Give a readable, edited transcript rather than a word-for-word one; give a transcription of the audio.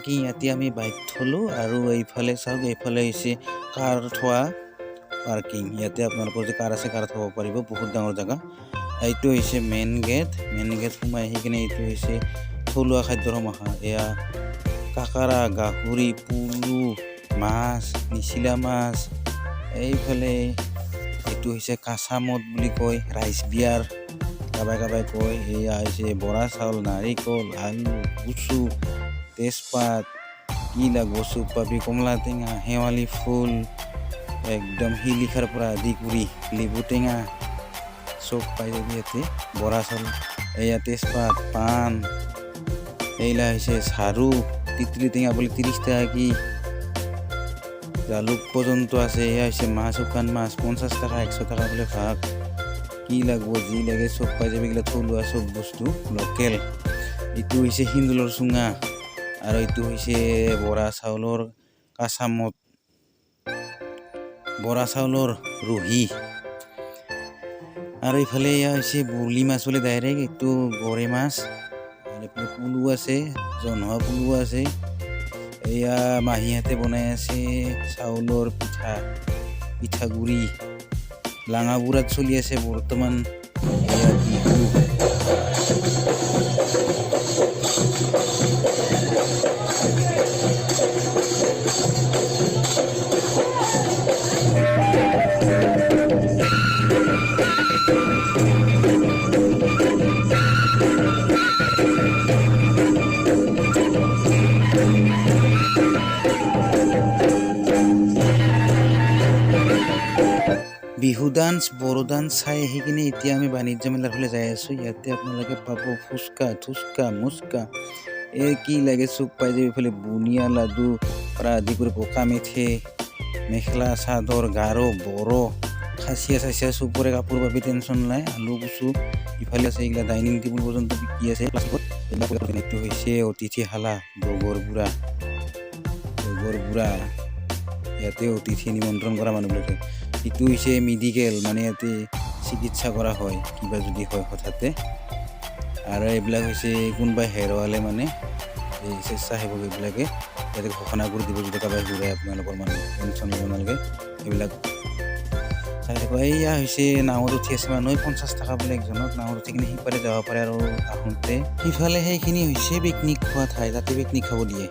parking ইয়াতে আমি bike থলোঁ আৰু এইফালে চাওক এইফালে হৈছে কাৰ থোৱা পাৰ্কিং ইয়াতে আপোনালোকৰ যে কাৰ আছে কাৰ থ'ব পাৰিব বহুত ডাঙৰ জেগা এইটো হৈছে মেইন গেট সোমাই আহি কিনে এইটো হৈছে থলুৱা খাদ্যৰ সমাহাৰ এয়া কাকাৰা গাহৰি পুলু মাছ নিচিলা মাছ এইফালে এইটো হৈছে কাঁচামদ বুলি কয় ৰাইচ বিয়াৰ কাবাই কয় এয়া হৈছে বৰা চাউল নাৰিকল আলু কচু তেজপাত কি লাগব চব পাবি কমলা টেঙা শেৱালি ফুল একদম শিলিখাৰ পৰা আদি কৰি লেবু টেঙা চব পাই যাবি ইয়াতে বৰা চাউল এয়া তেজপাত পাণ এইলা হৈছে চাৰু তিতলি টেঙা বুলি 30 টাকা কি জালুক পৰ্যন্ত আছে এয়া হৈছে মাছ শুকান মাছ 50 টাকা 100 টাকা বোলে ভাগ কি লাগব যি লাগে চব পাই যাবি এগুলা থলুৱা চব বস্তু লোকেল এইটো হৈছে হিন্দুলৰ চুঙা আৰু এইটো হৈছে বৰা চাউলৰ কাঁচামদ বৰা চাউলৰ ৰহি আৰু ইফালে এয়া হৈছে বৰলি মাছ বোলে ডাইৰেক্ট এইটো গৰৈ মাছ আৰু এইফালে পুলু আছে জনহা পুলু আছে এয়া মাহীহঁতে বনাই আছে চাউলৰ পিঠাগুড়ি লাঙাবুৰাত চলি আছে বৰ্তমান এয়া বিহু বিহু ডান্স বড়ো ডান্স চাই আহি কিনে এতিয়া আমি বাণিজ্য মেলাৰ ফালে যাই আছোঁ ইয়াতে আপোনালোকে পাব ফুচকা থুচকা মুচকা কি লাগে চব পাই যাবি এইফালে বুনিয়া লাডু পৰা আদি কৰি পকা মিঠে মেখেলা চাদৰ গাৰো বড়ো খাচিয়া চবৰে কাপোৰ পাবি টেনশ্যন নাই আলু কচু ইফালে আছে এইগিলা ডাইনিং টেবুল পৰ্যন্ত বিকি আছে এইটো হৈছে অতিথিশালা দগৰ বুঢ়া ইয়াতে অতিথি নিমন্ত্ৰণ কৰা মানুহবিলাকে এইটো হৈছে মেডিকেল মানে ইয়াতে চিকিৎসা কৰা হয় কিবা যদি হয় হঠাতে আৰু এইবিলাক হৈছে কোনোবাই হেৰুৱালে মানে এই স্বেচ্ছাসেৱক এইবিলাকে ইয়াতে ঘোষণা কৰি দিব যদি কাৰোবাই ঘূৰাই আপোনালোকৰ মানে টেনশ্যন ল'ব নালাগে এইবিলাক চাই থাকোঁ এয়া হৈছে নাৱত উঠি আছে মানুহে 50 টাকা বোলে একজনত নাৱত উঠি কিনে সিপাৰে যাব পাৰে আৰু আহোঁতে সিফালে সেইখিনি হৈছে পিকনিক খোৱা ঠাই তাতে পিকনিক খাব দিয়ে